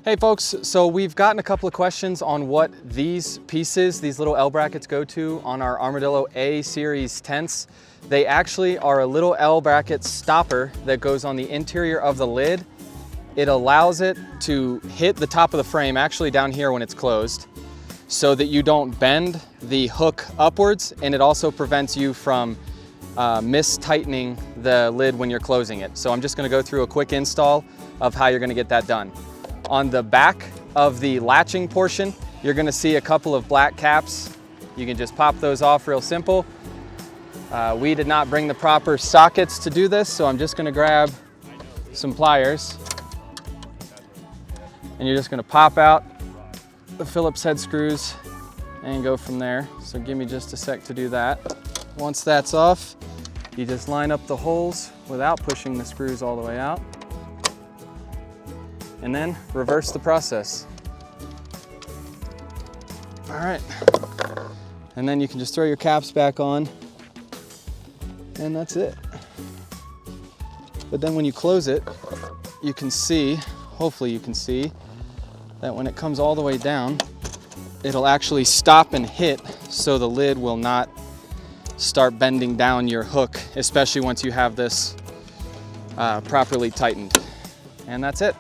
Hey folks, so we've gotten a couple of questions on what these pieces, these little L brackets go to on our Armadillo A series tents. They actually are a little L bracket stopper that goes on the interior of the lid. It allows it to hit the top of the frame, actually down here when it's closed, so that you don't bend the hook upwards, and it also prevents you from mis-tightening the lid when you're closing it. So I'm just gonna go through a quick install of how you're gonna get that done. On the back of the latching portion, you're gonna see a couple of black caps. You can just pop those off real simple. We did not bring the proper sockets to do this, so I'm just gonna grab some pliers. And you're just gonna pop out the Phillips head screws and go from there. So give me just a sec to do that. Once that's off, you just line up the holes without pushing the screws all the way out. And then reverse the process. All right. And then you can just throw your caps back on, and that's it. But then when you close it, you can see, hopefully you can see, that when it comes all the way down, it'll actually stop and hit, so the lid will not start bending down your hook, especially once you have this properly tightened. And that's it.